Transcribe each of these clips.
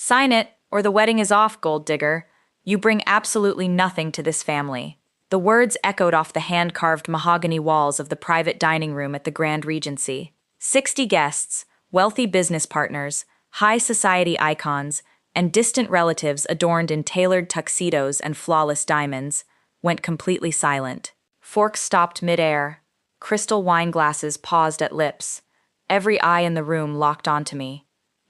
Sign it, or the wedding is off, gold digger. You bring absolutely nothing to this family." The words echoed off the hand-carved mahogany walls of the private dining room at the Grand Regency. 60 guests, wealthy business partners, high society icons, and distant relatives adorned in tailored tuxedos and flawless diamonds, went completely silent. Forks stopped mid-air. Crystal wine glasses paused at lips. Every eye in the room locked onto me.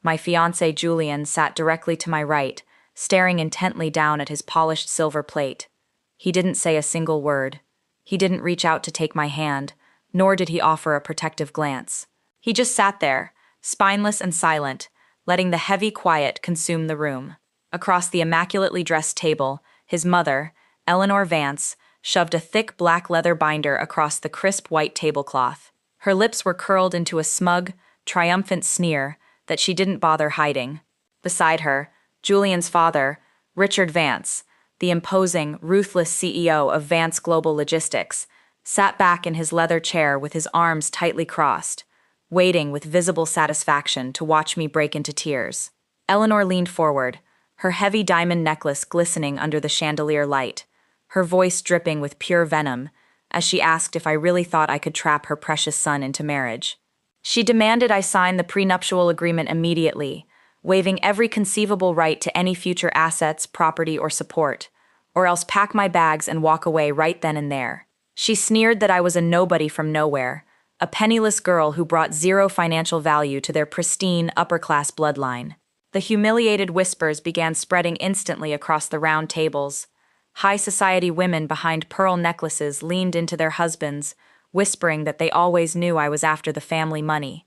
My fiancé Julian sat directly to my right, staring intently down at his polished silver plate. He didn't say a single word. He didn't reach out to take my hand, nor did he offer a protective glance. He just sat there, spineless and silent, letting the heavy quiet consume the room. Across the immaculately dressed table, his mother, Eleanor Vance, shoved a thick black leather binder across the crisp white tablecloth. Her lips were curled into a smug, triumphant sneer that she didn't bother hiding. Beside her, Julian's father, Richard Vance, the imposing, ruthless CEO of Vance Global Logistics, sat back in his leather chair with his arms tightly crossed, waiting with visible satisfaction to watch me break into tears. Eleanor leaned forward, her heavy diamond necklace glistening under the chandelier light, her voice dripping with pure venom, as she asked if I really thought I could trap her precious son into marriage. She demanded I sign the prenuptial agreement immediately, waiving every conceivable right to any future assets, property, or support, or else pack my bags and walk away right then and there. She sneered that I was a nobody from nowhere, a penniless girl who brought zero financial value to their pristine, upper-class bloodline. The humiliated whispers began spreading instantly across the round tables. High society women behind pearl necklaces leaned into their husbands, whispering that they always knew I was after the family money.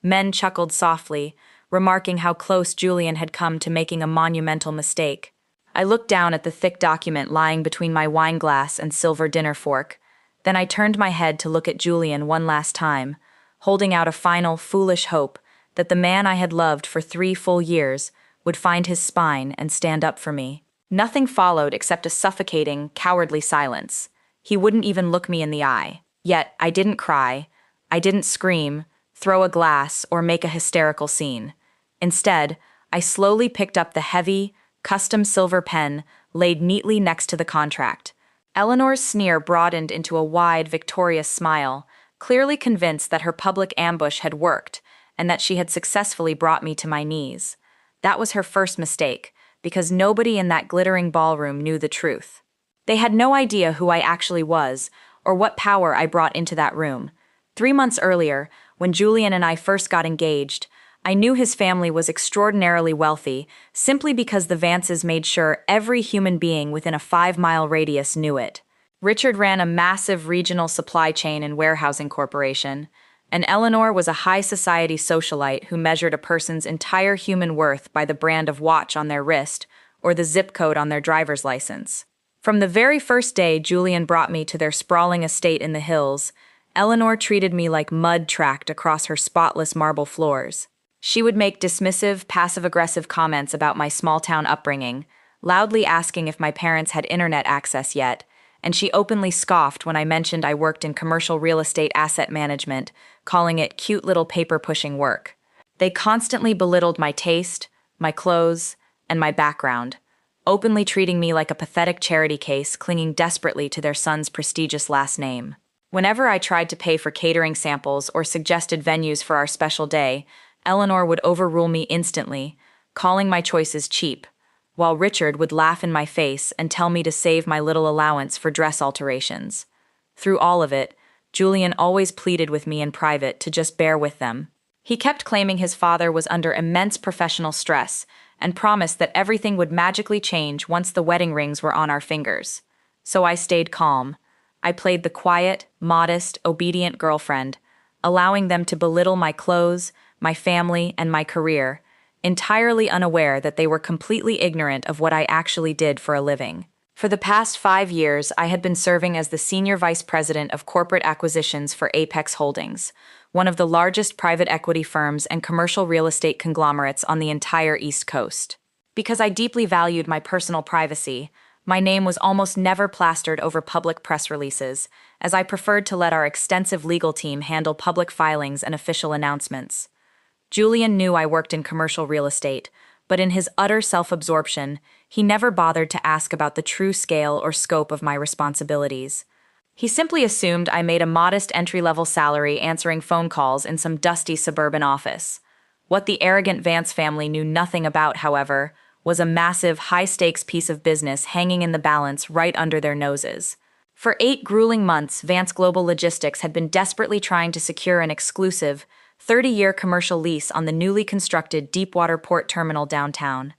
Men chuckled softly, remarking how close Julian had come to making a monumental mistake. I looked down at the thick document lying between my wine glass and silver dinner fork. Then I turned my head to look at Julian one last time, holding out a final, foolish hope that the man I had loved for 3 full years would find his spine and stand up for me. Nothing followed except a suffocating, cowardly silence. He wouldn't even look me in the eye. Yet I didn't cry, I didn't scream, throw a glass, or make a hysterical scene. Instead, I slowly picked up the heavy, custom silver pen laid neatly next to the contract. Eleanor's sneer broadened into a wide, victorious smile, clearly convinced that her public ambush had worked and that she had successfully brought me to my knees. That was her first mistake, because nobody in that glittering ballroom knew the truth. They had no idea who I actually was or what power I brought into that room. 3 months earlier, when Julian and I first got engaged, I knew his family was extraordinarily wealthy simply because the Vances made sure every human being within a 5-mile radius knew it. Richard ran a massive regional supply chain and warehousing corporation, and Eleanor was a high society socialite who measured a person's entire human worth by the brand of watch on their wrist or the zip code on their driver's license. From the very first day Julian brought me to their sprawling estate in the hills, Eleanor treated me like mud tracked across her spotless marble floors. She would make dismissive, passive-aggressive comments about my small-town upbringing, loudly asking if my parents had internet access yet, and she openly scoffed when I mentioned I worked in commercial real estate asset management, calling it cute little paper-pushing work. They constantly belittled my taste, my clothes, and my background, openly treating me like a pathetic charity case clinging desperately to their son's prestigious last name. Whenever I tried to pay for catering samples or suggested venues for our special day, Eleanor would overrule me instantly, calling my choices cheap, while Richard would laugh in my face and tell me to save my little allowance for dress alterations. Through all of it, Julian always pleaded with me in private to just bear with them. He kept claiming his father was under immense professional stress and promised that everything would magically change once the wedding rings were on our fingers. So I stayed calm. I played the quiet, modest, obedient girlfriend, allowing them to belittle my clothes, my family, and my career, entirely unaware that they were completely ignorant of what I actually did for a living. For the past 5 years, I had been serving as the Senior Vice President of Corporate Acquisitions for Apex Holdings, one of the largest private equity firms and commercial real estate conglomerates on the entire East Coast. Because I deeply valued my personal privacy, my name was almost never plastered over public press releases, as I preferred to let our extensive legal team handle public filings and official announcements. Julian knew I worked in commercial real estate, but in his utter self-absorption, he never bothered to ask about the true scale or scope of my responsibilities. He simply assumed I made a modest entry-level salary answering phone calls in some dusty suburban office. What the arrogant Vance family knew nothing about, however, was a massive, high-stakes piece of business hanging in the balance right under their noses. For 8 grueling months, Vance Global Logistics had been desperately trying to secure an exclusive, 30-year commercial lease on the newly constructed Deepwater Port Terminal downtown.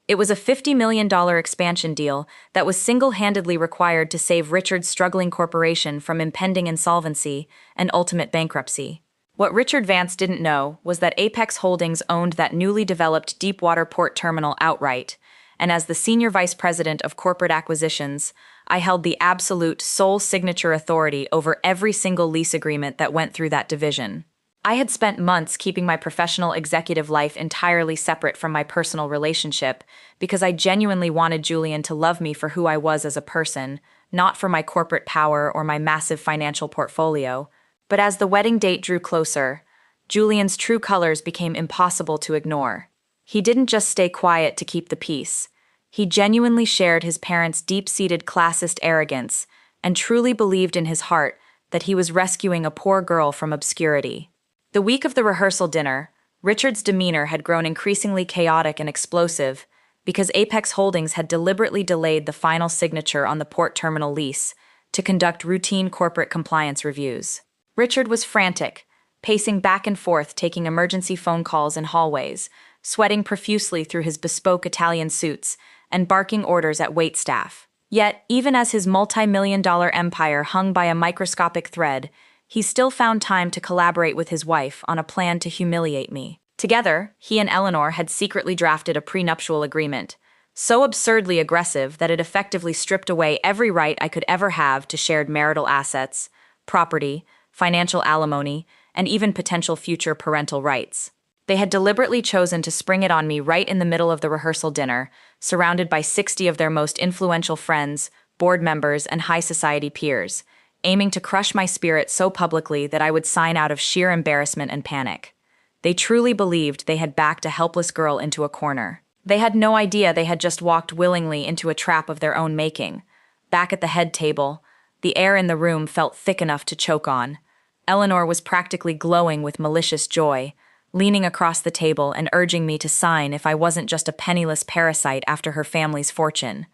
It was a $50 million expansion deal that was single-handedly required to save Richard's struggling corporation from impending insolvency and ultimate bankruptcy. What Richard Vance didn't know was that Apex Holdings owned that newly developed Deepwater Port Terminal outright, and as the senior vice president of corporate acquisitions, I held the absolute sole signature authority over every single lease agreement that went through that division. I had spent months keeping my professional executive life entirely separate from my personal relationship because I genuinely wanted Julian to love me for who I was as a person, not for my corporate power or my massive financial portfolio. But as the wedding date drew closer, Julian's true colors became impossible to ignore. He didn't just stay quiet to keep the peace. He genuinely shared his parents' deep-seated classist arrogance and truly believed in his heart that he was rescuing a poor girl from obscurity. The week of the rehearsal dinner, Richard's demeanor had grown increasingly chaotic and explosive because Apex Holdings had deliberately delayed the final signature on the port terminal lease to conduct routine corporate compliance reviews. Richard was frantic, pacing back and forth, taking emergency phone calls in hallways, sweating profusely through his bespoke Italian suits, and barking orders at waitstaff. Yet, even as his multi-million-dollar empire hung by a microscopic thread, he still found time to collaborate with his wife on a plan to humiliate me. Together, he and Eleanor had secretly drafted a prenuptial agreement, so absurdly aggressive that it effectively stripped away every right I could ever have to shared marital assets, property, financial alimony, and even potential future parental rights. They had deliberately chosen to spring it on me right in the middle of the rehearsal dinner, surrounded by 60 of their most influential friends, board members, and high society peers, aiming to crush my spirit so publicly that I would sign out of sheer embarrassment and panic. They truly believed they had backed a helpless girl into a corner. They had no idea they had just walked willingly into a trap of their own making. Back at the head table, the air in the room felt thick enough to choke on. Eleanor was practically glowing with malicious joy, leaning across the table and urging me to sign if I wasn't just a penniless parasite after her family's fortune.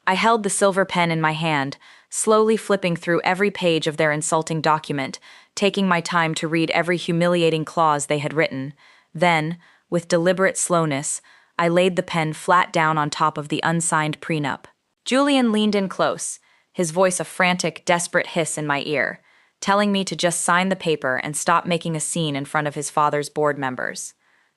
I held the silver pen in my hand, slowly flipping through every page of their insulting document, taking my time to read every humiliating clause they had written. Then, with deliberate slowness, I laid the pen flat down on top of the unsigned prenup. Julian leaned in close, his voice a frantic, desperate hiss in my ear, telling me to just sign the paper and stop making a scene in front of his father's board members.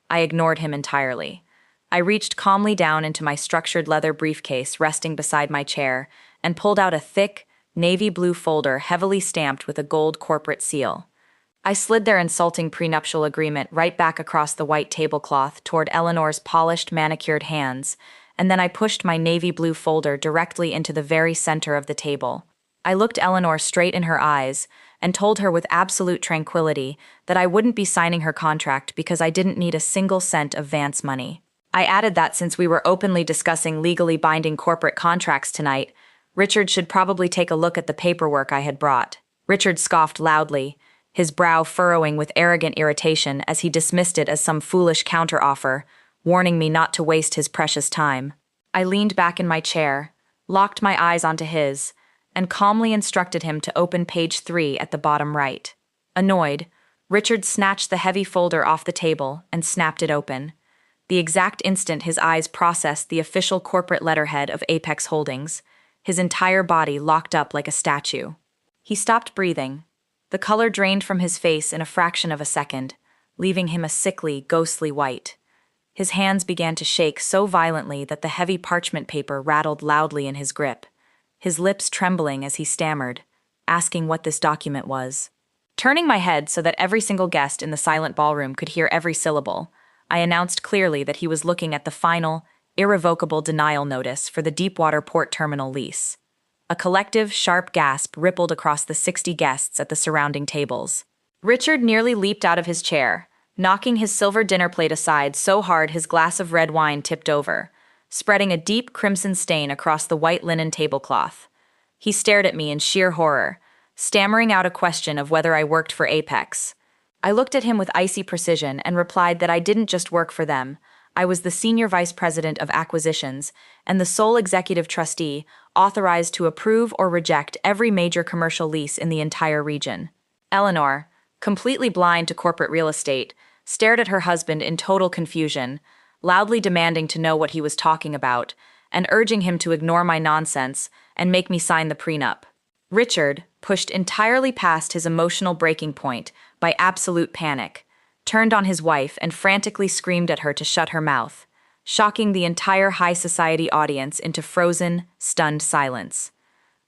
I ignored him entirely. I reached calmly down into my structured leather briefcase resting beside my chair and pulled out a thick, navy blue folder heavily stamped with a gold corporate seal. I slid their insulting prenuptial agreement right back across the white tablecloth toward Eleanor's polished, manicured hands, and then I pushed my navy blue folder directly into the very center of the table. I looked Eleanor straight in her eyes and told her with absolute tranquility that I wouldn't be signing her contract because I didn't need a single cent of Vance money. I added that since we were openly discussing legally binding corporate contracts tonight, Richard should probably take a look at the paperwork I had brought. Richard scoffed loudly, his brow furrowing with arrogant irritation as he dismissed it as some foolish counteroffer, warning me not to waste his precious time. I leaned back in my chair, locked my eyes onto his, and calmly instructed him to open page 3 at the bottom right. Annoyed, Richard snatched the heavy folder off the table and snapped it open. The exact instant his eyes processed the official corporate letterhead of Apex Holdings, his entire body locked up like a statue. He stopped breathing. The color drained from his face in a fraction of a second, leaving him a sickly, ghostly white. His hands began to shake so violently that the heavy parchment paper rattled loudly in his grip, his lips trembling as he stammered, asking what this document was. Turning my head so that every single guest in the silent ballroom could hear every syllable, I announced clearly that he was looking at the final, irrevocable denial notice for the Deepwater Port Terminal lease. A collective, sharp gasp rippled across the 60 guests at the surrounding tables. Richard nearly leaped out of his chair, knocking his silver dinner plate aside so hard his glass of red wine tipped over, spreading a deep crimson stain across the white linen tablecloth. He stared at me in sheer horror, stammering out a question of whether I worked for Apex. I looked at him with icy precision and replied that I didn't just work for them. I was the senior vice president of acquisitions and the sole executive trustee authorized to approve or reject every major commercial lease in the entire region. Eleanor, completely blind to corporate real estate, stared at her husband in total confusion, loudly demanding to know what he was talking about, and urging him to ignore my nonsense and make me sign the prenup. Richard, pushed entirely past his emotional breaking point by absolute panic, turned on his wife and frantically screamed at her to shut her mouth, shocking the entire high society audience into frozen, stunned silence.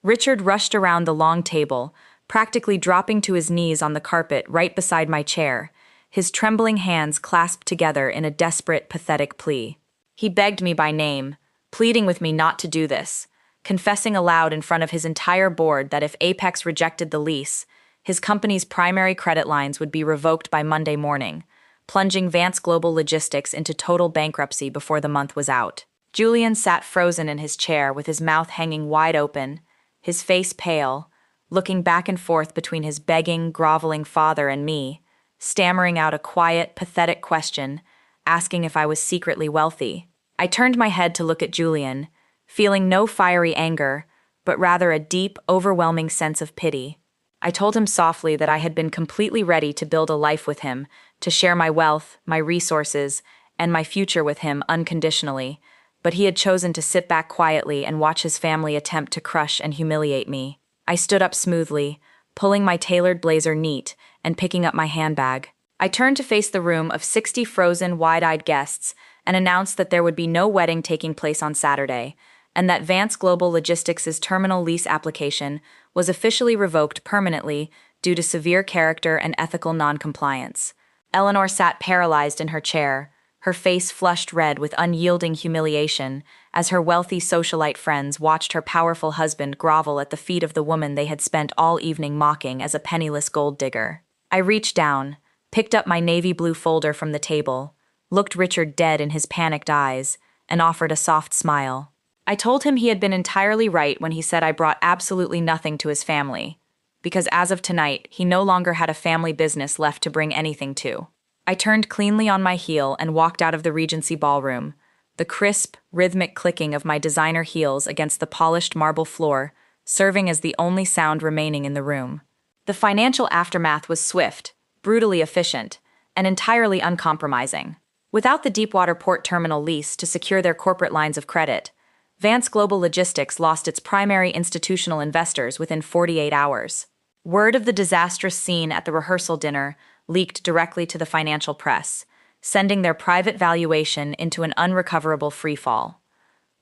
Richard rushed around the long table, practically dropping to his knees on the carpet right beside my chair, his trembling hands clasped together in a desperate, pathetic plea. He begged me by name, pleading with me not to do this, confessing aloud in front of his entire board that if Apex rejected the lease, his company's primary credit lines would be revoked by Monday morning, plunging Vance Global Logistics into total bankruptcy before the month was out. Julian sat frozen in his chair with his mouth hanging wide open, his face pale, looking back and forth between his begging, groveling father and me, stammering out a quiet, pathetic question, asking if I was secretly wealthy. I turned my head to look at Julian, feeling no fiery anger, but rather a deep, overwhelming sense of pity. I told him softly that I had been completely ready to build a life with him, to share my wealth, my resources, and my future with him unconditionally, but he had chosen to sit back quietly and watch his family attempt to crush and humiliate me. I stood up smoothly, pulling my tailored blazer neat and picking up my handbag. I turned to face the room of 60 frozen, wide-eyed guests and announced that there would be no wedding taking place on Saturday, and that Vance Global Logistics' terminal lease application was officially revoked permanently due to severe character and ethical noncompliance. Eleanor sat paralyzed in her chair, her face flushed red with unyielding humiliation as her wealthy socialite friends watched her powerful husband grovel at the feet of the woman they had spent all evening mocking as a penniless gold digger. I reached down, picked up my navy blue folder from the table, looked Richard dead in his panicked eyes, and offered a soft smile. I told him he had been entirely right when he said I brought absolutely nothing to his family, because as of tonight, he no longer had a family business left to bring anything to. I turned cleanly on my heel and walked out of the Regency ballroom, the crisp, rhythmic clicking of my designer heels against the polished marble floor serving as the only sound remaining in the room. The financial aftermath was swift, brutally efficient, and entirely uncompromising. Without the Deepwater Port Terminal lease to secure their corporate lines of credit, Vance Global Logistics lost its primary institutional investors within 48 hours. Word of the disastrous scene at the rehearsal dinner leaked directly to the financial press, sending their private valuation into an unrecoverable freefall.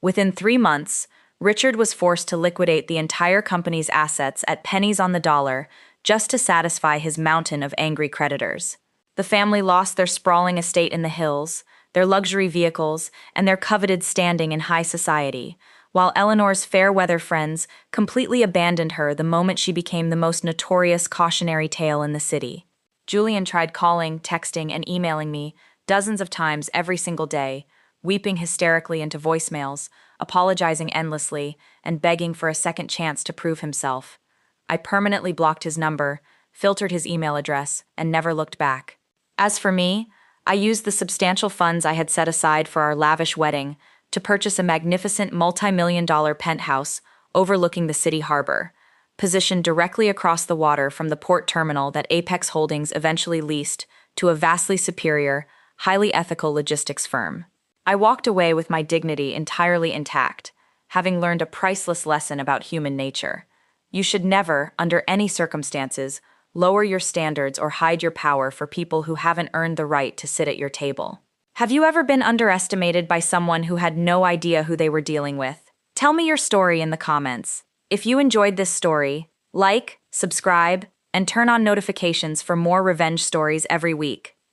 Within 3 months, Richard was forced to liquidate the entire company's assets at pennies on the dollar just to satisfy his mountain of angry creditors. The family lost their sprawling estate in the hills, their luxury vehicles, and their coveted standing in high society, while Eleanor's fair-weather friends completely abandoned her the moment she became the most notorious cautionary tale in the city. Julian tried calling, texting, and emailing me dozens of times every single day, weeping hysterically into voicemails, apologizing endlessly, and begging for a second chance to prove himself. I permanently blocked his number, filtered his email address, and never looked back. As for me, I used the substantial funds I had set aside for our lavish wedding to purchase a magnificent multi-million-dollar penthouse overlooking the city harbor, positioned directly across the water from the port terminal that Apex Holdings eventually leased to a vastly superior, highly ethical logistics firm. I walked away with my dignity entirely intact, having learned a priceless lesson about human nature. You should never, under any circumstances, lower your standards or hide your power for people who haven't earned the right to sit at your table. Have you ever been underestimated by someone who had no idea who they were dealing with? Tell me your story in the comments. If you enjoyed this story, like, subscribe, and turn on notifications for more revenge stories every week.